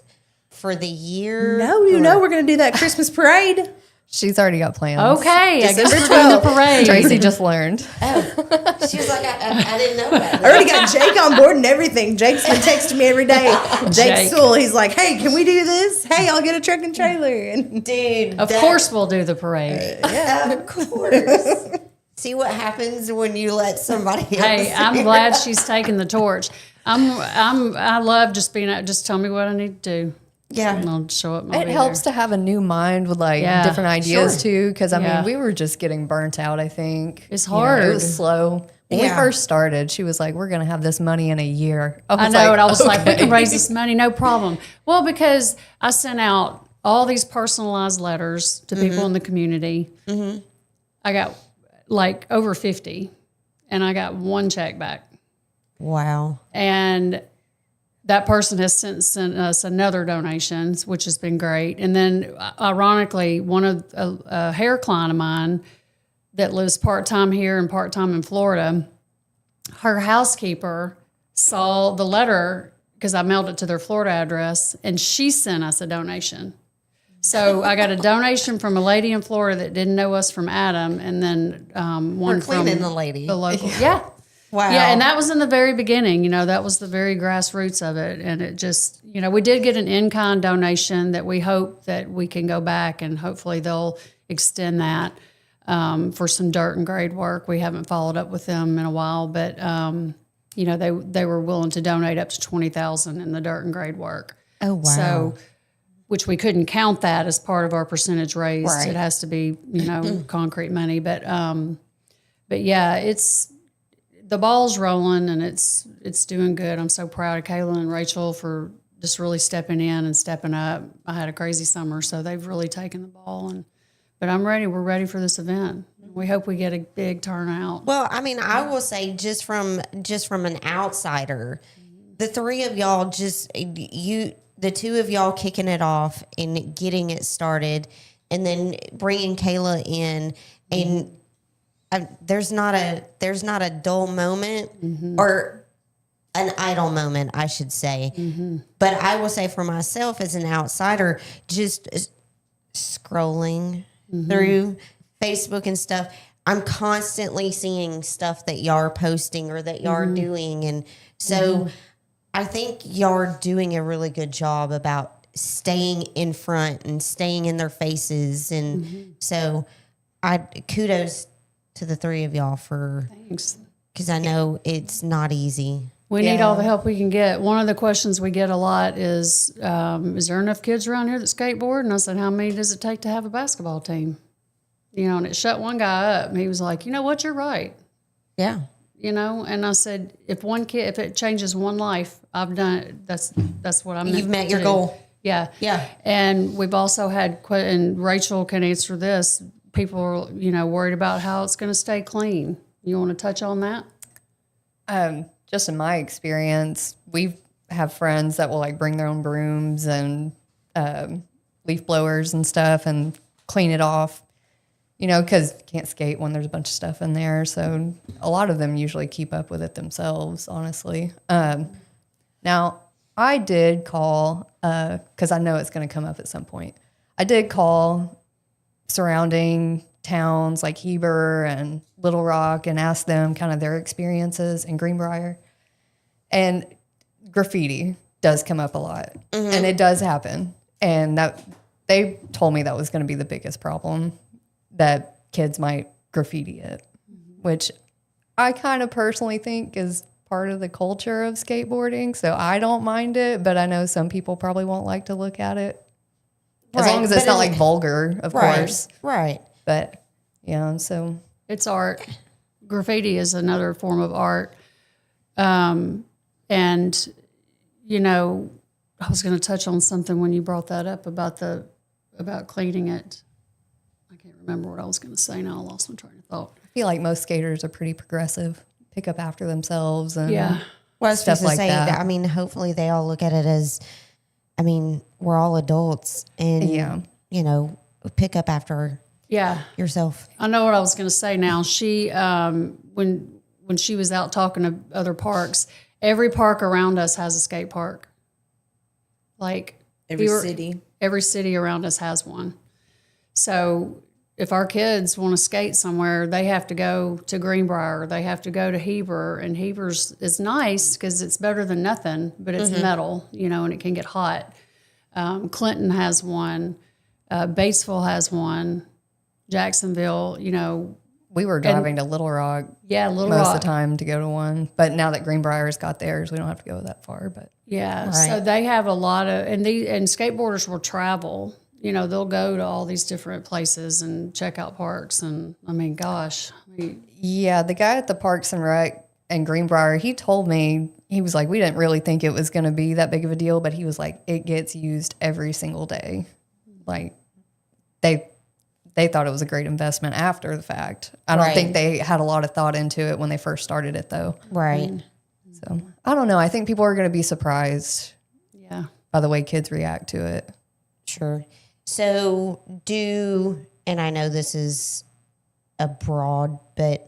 for the year? No, we're going to do that Christmas parade. She's already got plans. Okay, I guess December we're doing the 12th. parade. Tracy just learned. She was like, I didn't know that. I already got Jake on board and everything. Jake's been texting me every day. Jake's Jake. cool. He's like, hey, can we do this? Hey, I'll get a truck and trailer. And Dude, Of course, we'll do the parade. Of course. See what happens when you let somebody else. Hey, I'm glad she's taking the torch. I love just being out. Just tell me what I need to do. Yeah. And I'll show up. It helps to have a new mind with different ideas too. Because I mean, we were just getting burnt out. I think It's You know, hard. it was slow. When we Yeah. first started, she was like, "We're going to have this money in a year." I know, and I was like, we can raise this money, no problem. Well, because I sent out all these personalized letters to people in the community. I got like over 50, and I got 1 check back. Wow. And that person has sent us another donation, which has been great. And then, ironically, a hair client of mine that lives part-time here and part-time in Florida, her housekeeper saw the letter because I mailed it to their Florida address, and she sent us a donation. So I got a donation from a lady in Florida that didn't know us from Adam, and then one from cleaning the lady. the local. Yeah. Wow. Yeah, and that was in the very beginning. That was the very grassroots of it. And it just, we did get an in-kind donation that we hope that we can go back, and hopefully they'll extend that for some dirt and grade work. We haven't followed up with them in a while, but, they were willing to donate up to $20,000 in the dirt and grade work. Oh, wow. So, which we couldn't count that as part of our percentage raised. Right. It has to be, concrete money. But yeah, the ball's rolling, and it's doing good. I'm so proud of Kayla and Rachel for just really stepping in and stepping up. I had a crazy summer, so they've really taken the ball. But I'm ready. We're ready for this event. We hope we get a big turnout. Well, I mean, I will say just from an outsider, the three of y'all the two of y'all kicking it off and getting it started, and then bringing Kayla in, and there's not a dull moment or an idle moment, I should say. But I will say for myself as an outsider, just scrolling through Facebook and stuff, I'm constantly seeing stuff that y'all are posting or that y'all are doing. And so I think y'all are doing a really good job about staying in front and staying in their faces. And so kudos to the three of y'all for, Thanks. because I know it's not easy. We need all the help we can get. One of the questions we get a lot is there enough kids around here that skateboard? And I said, how many does it take to have a basketball team? You know, and it shut one guy up. And he was like, you know what, you're right. Yeah. You know, and I said, if it changes one life, I've done it. That's what I'm. You've met your goal. Yeah. Yeah. And we've also had, and Rachel can answer this, people are, you know, worried about how it's going to stay clean. You want to touch on that? Just in my experience, we have friends that will like bring their own brooms and leaf blowers and stuff and clean it off, you know, because you can't skate when there's a bunch of stuff in there. So a lot of them usually keep up with it themselves, honestly. Now, I did call, because I know it's going to come up at some point. I did call surrounding towns like Heber and Little Rock and ask them kind of their experiences in Greenbrier. And graffiti does come up a lot, and it does happen. And that they told me that was going to be the biggest problem, that kids might graffiti it, which I kind of personally think is part of the culture of skateboarding. So I don't mind it, but I know some people probably won't like to look at it. As long as it's not like vulgar, of course. Right. But yeah, so It's art. Graffiti is another form of art. And, you know, I was going to touch on something when you brought that up about cleaning it. I can't remember what I was going to say now. I lost my train of thought. I feel like most skaters are pretty progressive, pick up after themselves and Yeah. Well, I was stuff supposed to like say that. I mean, hopefully they all look at it as, I mean, we're all adults and, you know, pick up after Yeah. yourself. I know what I was going to say now. She, when she was out talking to other parks, every park around us has a skate park. Like Every city. Every city around us has one. So if our kids want to skate somewhere, they have to go to Greenbrier. They have to go to Heber. And Heber's is nice because it's better than nothing, but it's metal, you know, and it can get hot. Clinton has one. Batesville has one. Jacksonville, you know. we were driving to Little Rock Little most Rock. of the time to go to one. But now that Greenbrier's got theirs, we don't have to go that far. But Yeah, so they have a lot of, and skateboarders will travel. You know, they'll go to all these different places and check out parks. And I mean, gosh, yeah, the guy at the Parks and Rec in Greenbrier, he told me, he was like, we didn't really think it was going to be that big of a deal, but he was like, it gets used every single day. Like they thought it was a great investment after the fact. I don't think they had a lot of thought into it when they first started it, though. Right. So I don't know. I think people are going to be surprised by the way kids react to it. Sure. So and I know this is a broad, but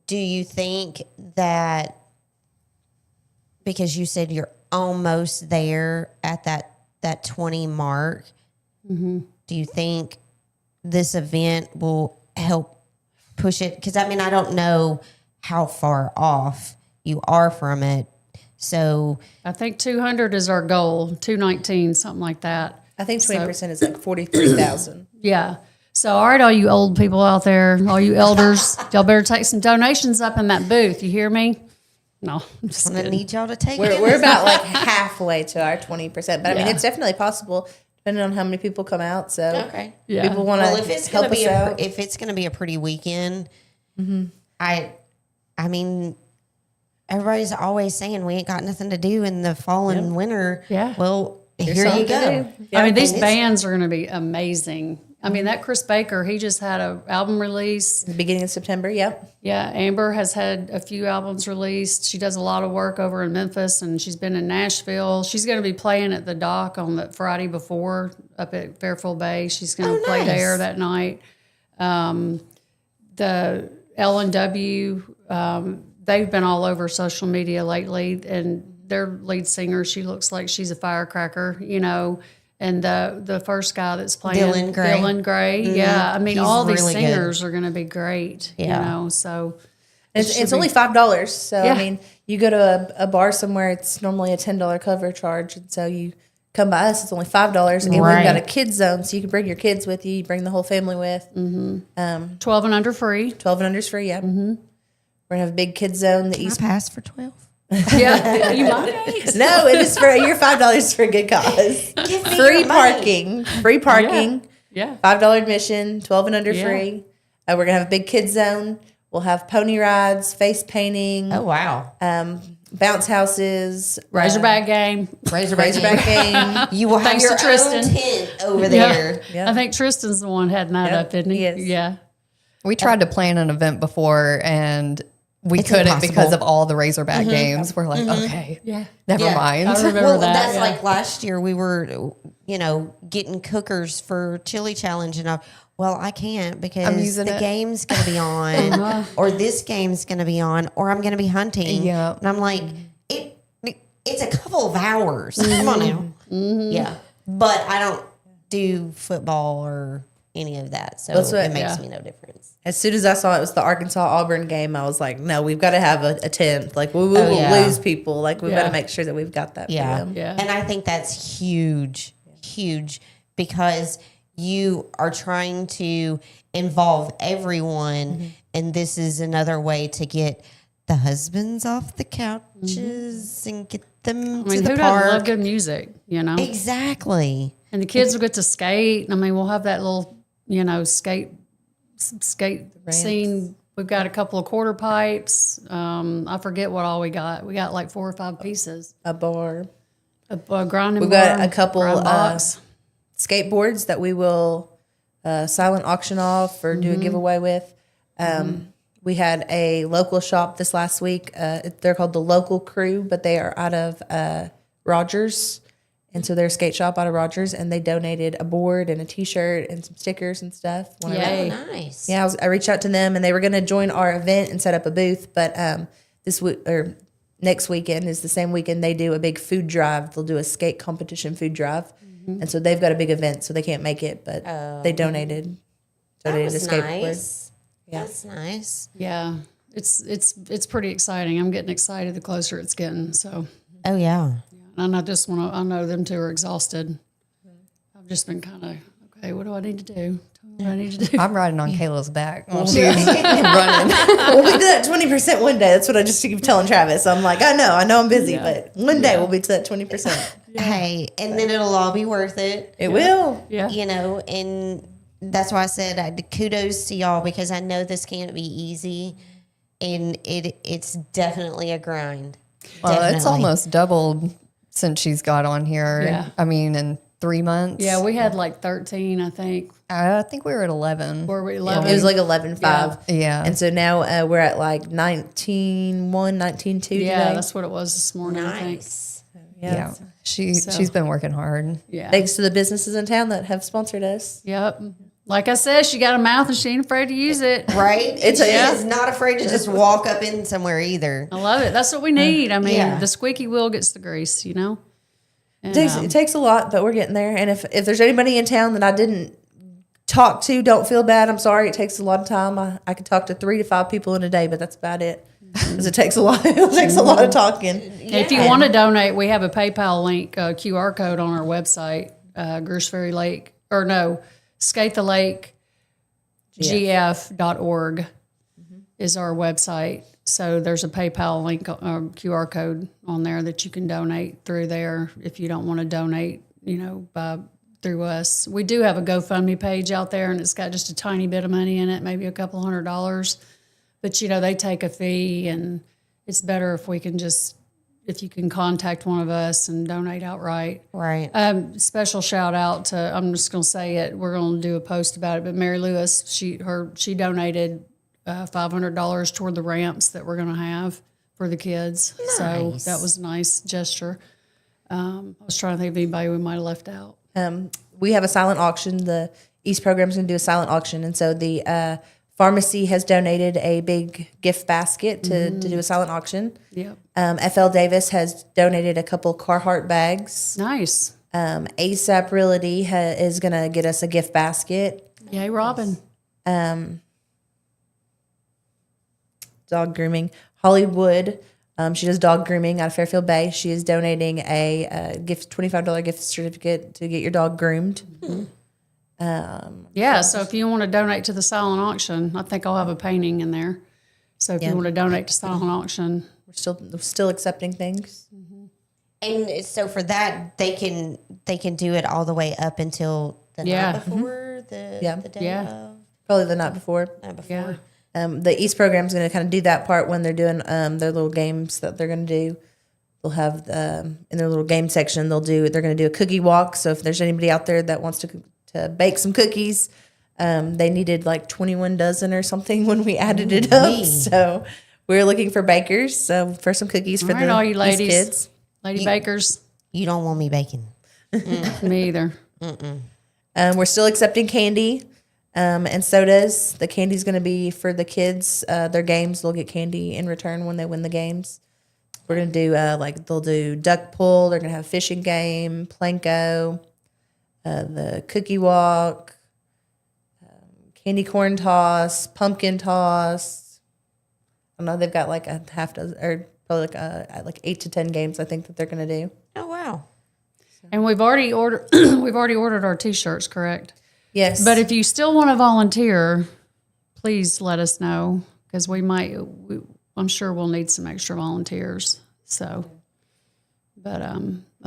do you think that, because you said you're almost there at that 20 mark, do you think this event will help push it? Because, I mean, I don't know how far off you are from it. So I think 200 is our goal, 219, something like that. I think 20% is like 43,000. Yeah. So, all right, all you old people out there, all you elders, y'all better take some donations up in that booth. You hear me? No, I'm just I'm going to kidding. need y'all to take We're, it. we're about like halfway to our 20%. But I mean, it's definitely possible depending on how many people come out. So Okay. Yeah. people want to Well, if it's help going to us be out. if it's going to be a pretty weekend, I mean, everybody's always saying we ain't got nothing to do in the fall and winter. Yeah. Well, here you something to go. do. Yeah, I mean, these and bands are going to be amazing. I mean, that Chris Baker, he just had an album release. The beginning of September, yep. Yeah, Amber has had a few albums released. She does a lot of work over in Memphis, and she's been in Nashville. She's going to be playing at the Dock on the Friday before up at Fairfield Bay. She's going to play there that night. The L&W, they've been all over social media lately, and their lead singer, she looks like she's a firecracker, you know. And the first guy that's playing, Dylan Gray. Yeah, I mean, He's all these really singers are going to be great, you know. So it's only $5. So I mean, you go to a bar somewhere, it's normally a $10 cover charge, and so you come by us, it's only $5, and we've got a kids zone, so you can bring your kids with you. You bring the whole family with. 12 and under free. 12 and under is free. Yeah, we're gonna have a big kids zone. I pass for 12. Yeah, you might. No, it is for your $5 for a good cause. Free parking. Yeah. $5 admission, 12 and under free. We're gonna have a big kids zone. We'll have pony rides, face painting. Oh, wow. Bounce houses, Razorback game. Razorback game. You will have Thanks your to Tristan. own tent over there. Yeah. I think Tristan's the one heading that up, isn't he? He is. Yeah. We tried to plan an event before and we couldn't impossible. because of all the Razorback games. We're like, okay, never mind. I remember Well, that. that's yeah. like last year we were, getting cookers for Chili Challenge, and I can't because using the it. game's going to be on, or this game's going to be on, or I'm going to be hunting. Yeah. And I'm like, it's a couple of hours. Come on now. Yeah. But I don't do football or any of that, so it makes me no difference. As soon as I saw it was the Arkansas-Auburn game, I was like, no, we've got to have a tent. Like, we will lose people. Like, we've got to make sure that we've got that for them. Yeah. And I think that's huge because you are trying to involve everyone, and this is another way to get the husbands off the couches and get them to who the doesn't park. love good music, you know? Exactly. And the kids will get to skate. I mean, we'll have that little, skate scene. We've got a couple of quarter pipes. I forget what all we got. We got like 4 or 5 pieces. A bar. A grinding We've bar, got a couple grind box. skateboards that we will silent auction off or do a giveaway with. We had a local shop this last week. They're called the Local Crew, but they are out of Rogers. And so they're a skate shop out of Rogers, and they donated a board and a T-shirt and some stickers and stuff. Yay. Oh, nice. Yeah, I reached out to them, and they were going to join our event and set up a booth. But next weekend is the same weekend they do a big food drive. They'll do a skate competition food drive, and so they've got a big event, so they can't make it, but they donated That a was skateboard. nice. Yeah. That's nice. Yeah. It's pretty exciting. I'm getting excited the closer it's getting. So, Oh, yeah. and I know them two are exhausted. I've just been kind of, okay, what do I need to do? Tell me what I need to do. I'm riding on Kayla's back while she's running. We'll be to that 20% one day. That's what I just keep telling Travis. I'm like, I know I'm busy, but one day we'll be to that 20%. Hey, and then it'll all be worth it. It will. Yeah. And that's why I said kudos to y'all, because I know this can't be easy, and it's definitely a grind. Well, it's Definitely. almost doubled since she's got on here. Yeah. I mean, in 3 months. Yeah, we had like 13, I think. I think we were at 11. Were we 11? It was like 11.5. Yeah. And so now we're at like 19.1, 19.2 today. Yeah, that's what it was this morning, I think. Nice. Yeah. She's been working hard. Yeah. Thanks to the businesses in town that have sponsored us. Yep. Like I said, she got a mouth and she ain't afraid to use it. Right? She's not afraid to just walk up in somewhere either. I love it. That's what we need. I mean, Yeah. the squeaky wheel gets the grease, you know? And, It takes a lot, but we're getting there. And if there's anybody in town that I didn't talk to, don't feel bad. I'm sorry. It takes a lot of time. I could talk to 3 to 5 people in a day, but that's about it. Because it takes a lot. It takes a lot of talking. if you want to donate, we have a PayPal link, QR code on our website, Gershferry Lake, or no, Skate the Lake, gf.org is our website. So there's a PayPal link, QR code on there that you can donate through there if you don't want to donate, through us. We do have a GoFundMe page out there, and it's got just a tiny bit of money in it, maybe a couple $100. But, they take a fee, and it's better if we can just if you can contact one of us and donate outright. Right. Special shout out to, I'm just going to say it, we're going to do a post about it, but Mary Lewis, she donated $500 toward the ramps that we're going to have for the kids. So that was a nice gesture. I was trying to think of anybody we might have left out. We have a silent auction. The East program is going to do a silent auction. And so the pharmacy has donated a big gift basket to do a silent auction. Yep. FL Davis has donated a couple Carhartt bags. Nice. ASAP Realty is going to get us a gift basket. Yay, Robin. Dog grooming. Hollywood, she does dog grooming out of Fairfield Bay. She is donating a $25 gift certificate to get your dog groomed. Yeah, so if you want to donate to the silent auction, I think I'll have a painting in there. So if you want to donate to silent auction, We're still accepting things. And so for that, they can do it all the way up until the Yeah. night before the day Yeah. of. Probably the night before. Night before. yeah. The East program is going to kind of do that part when they're doing their little games that they're going to do. They'll have in their little game section. They're going to do a cookie walk. So if there's anybody out there that wants to bake some cookies, they needed like 21 dozen or something when we added it up. So we're looking for bakers for some cookies for All right, the all you East ladies. kids. Lady Bakers, You don't want me baking. me either. We're still accepting candy and sodas. The candy's going to be for the kids. Their games, they'll get candy in return when they win the games. We're going to do they'll do duck pull. They're going to have a fishing game, Planko, the cookie walk, candy corn toss, pumpkin toss. I don't know. They've got like a half dozen or probably like 8 to 10 games. I think that they're going to do. Oh wow. And we've already ordered our T-shirts, correct? Yes, But if you still want to volunteer, please let us know because I'm sure we'll need some extra volunteers. So, but I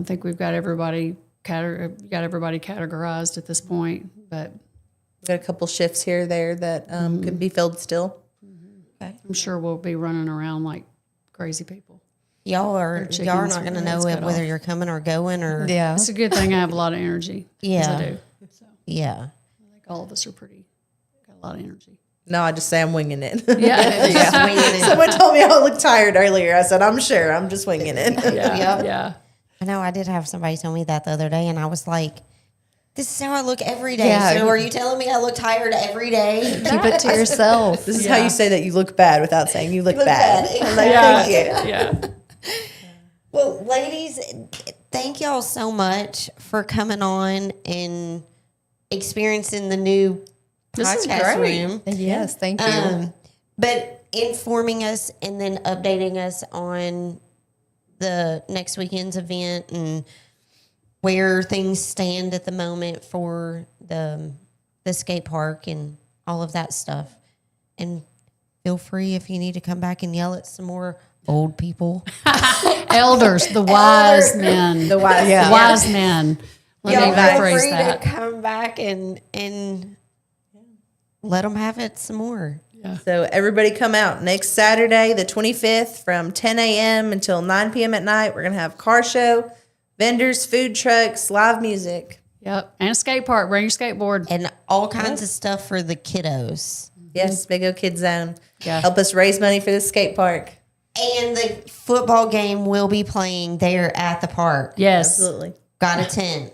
think we've got everybody categorized at this point. But we've got a couple shifts here or there that could be filled still. I'm sure we'll be running around like crazy people. Y'all are chickens not going to with their know heads cut whether off. you're coming or going or Yeah. It's a good thing I have a lot of energy. 'Cause Yeah. I do. So I yeah. think all of us are got a lot of energy. No, I just say I'm winging it. Yeah. Just winging it. Someone told me I looked tired earlier. I said, I'm sure. I'm just winging it. Yeah. Yep. Yeah. I know I did have somebody tell me that the other day, and I was like, "This is how I look every day." Yeah. So are you telling me I look tired every day? Keep it to yourself. This is how you say that you look bad without saying you look Look bad. bad. I'm like, thank you. Yeah. Well, ladies, thank y'all so much for coming on and experiencing the new This is podcast great. room. Yes, thank you. But informing us and then updating us on the next weekend's event and where things stand at the moment for the skate park and all of that stuff. And feel free if you need to come back and yell at some more old people. Elders, the wise men. The wise. Yeah. The wise men. Let Y'all me feel rephrase free that. to come back and let them have it some more. So everybody come out next Saturday, the 25th, from 10 a.m. until 9 p.m. at night. We're going to have car show, vendors, food trucks, live music. Yep. And a skate park. Bring your skateboard. And all kinds of stuff for the kiddos. Yes, Big O Kids Zone. Yeah. Help us raise money for the skate park. And the football game will be playing there at the park. Yes. Absolutely. Got a tent.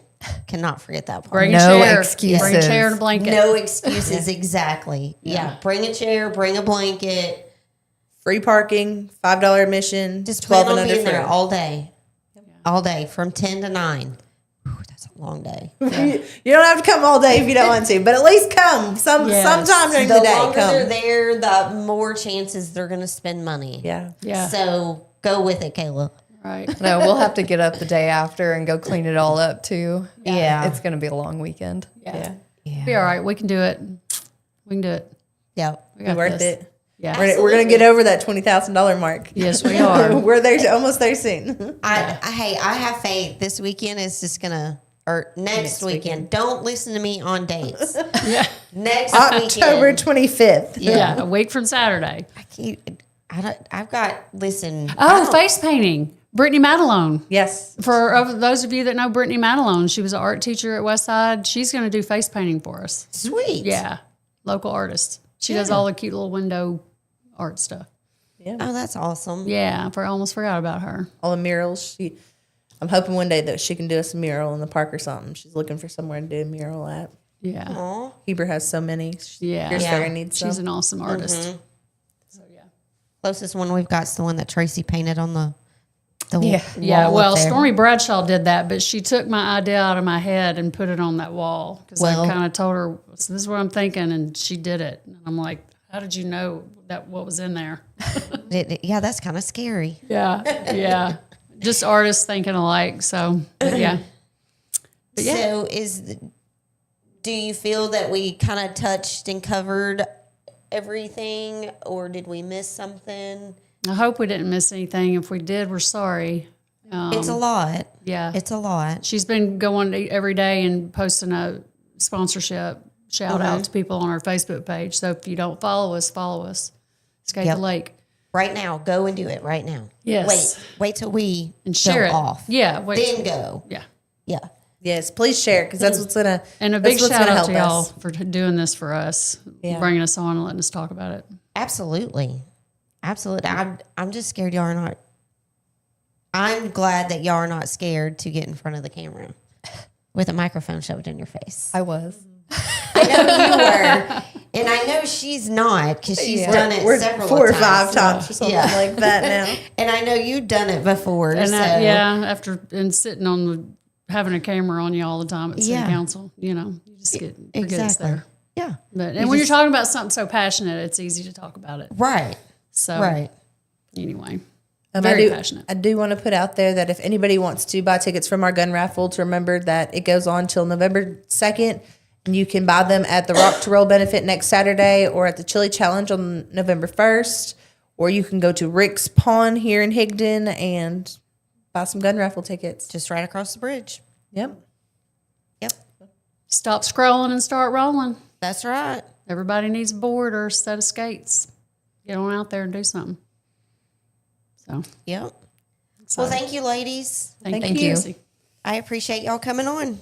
Cannot forget that part. Bring No a chair. excuses. Bring a chair and a blanket. No excuses, exactly. Yeah. Bring a chair, bring a blanket. Free parking, $5 admission, Just plan 12 and on under being there free. all day. All day from 10 to 9. Whew, that's a long day. You don't have to come all day if you don't want to, but at least come Yes. sometime during The the day. longer they're Come. there, the more chances they're going to spend money. Yeah. Yeah. So go with it, Kayla. Right. No, we'll have to get up the day after and go clean it all up too. Yeah. It's going to be a long weekend. Yeah. Yeah. Be all right. We can do it. We can do it. Yep. We Be got worth this. it. Yeah. We're going to get over that $20,000 mark. Yes, we are. We're there, almost there soon. Hey, I have faith. This weekend is just going to, or next weekend. Don't listen to me on dates. Yeah. Next October weekend. 25th. Yeah. A week from Saturday. I've got, listen. Oh, face painting. Brittany Madelone. Yes. For those of you that know Brittany Madelone, she was an art teacher at Westside. She's going to do face painting for us. Sweet. Yeah, local artist. She does all the cute little window art stuff. Oh, that's awesome. Yeah, I almost forgot about her. All the murals. I'm hoping one day that she can do us a mural in the park or something. She's looking for somewhere to do a mural at. Yeah, Aw. Heber has so many. yeah. Your Sarah needs some. She's an awesome artist. So yeah. Closest one we've got is the one that Tracy painted on the Yeah. Yeah, wall well, up there. Stormy Bradshaw did that, but she took my idea out of my head and put it on that wall because Well- I kind of told her, so "This is what I'm thinking," and she did it. And I'm like, "How did you know that what was in there?" Yeah, that's kind of scary. Yeah, yeah, just artists thinking alike. So but yeah, So do you feel that we kind of touched and covered everything, or did we miss something? I hope we didn't miss anything. If we did, we're sorry. It's a lot. Yeah, It's a lot. she's been going every day and posting a sponsorship shout out to people on our Facebook page. So if you don't follow us. Skate Yep. the Lake. Right now, go and do it right now. Yes. Wait till we And share go it. off. Yeah. Wait. Then go. Yeah. Yeah. Yes, please share because that's what's gonna And a that's big what's shout gonna out to help y'all us. for doing this for us, Yeah. bringing us on and letting us talk about it. Absolutely. Absolutely. I'm just scared y'all are not. I'm glad that y'all are not scared to get in front of the camera with a microphone shoved in your face. I was. I know you were. And I know she's not because she's done it We're several 4 or times. 5 times or something Yeah. like that now. And I know you've done it before. And so after sitting on having a camera on you all the time at city Yeah. council, you just forget it's exactly. there. Yeah. But and when you're talking about something so passionate, it's easy to talk about it. Right. So Right. anyway, I very do, passionate. I do want to put out there that if anybody wants to buy tickets from our gun raffle, to remember that it goes on till November 2nd. And you can buy them at the Rock to Roll benefit next Saturday or at the Chili Challenge on November 1st. Or you can go to Rick's Pawn here in Higdon and buy some gun raffle tickets. Just right across the bridge. Yep. Yep. Stop scrolling and start rolling. That's right. Everybody needs a board or a set of skates. Get on out there and do something. So Yep. Well, thank you, ladies. thank Thank you. you. Tracy. I appreciate y'all coming on.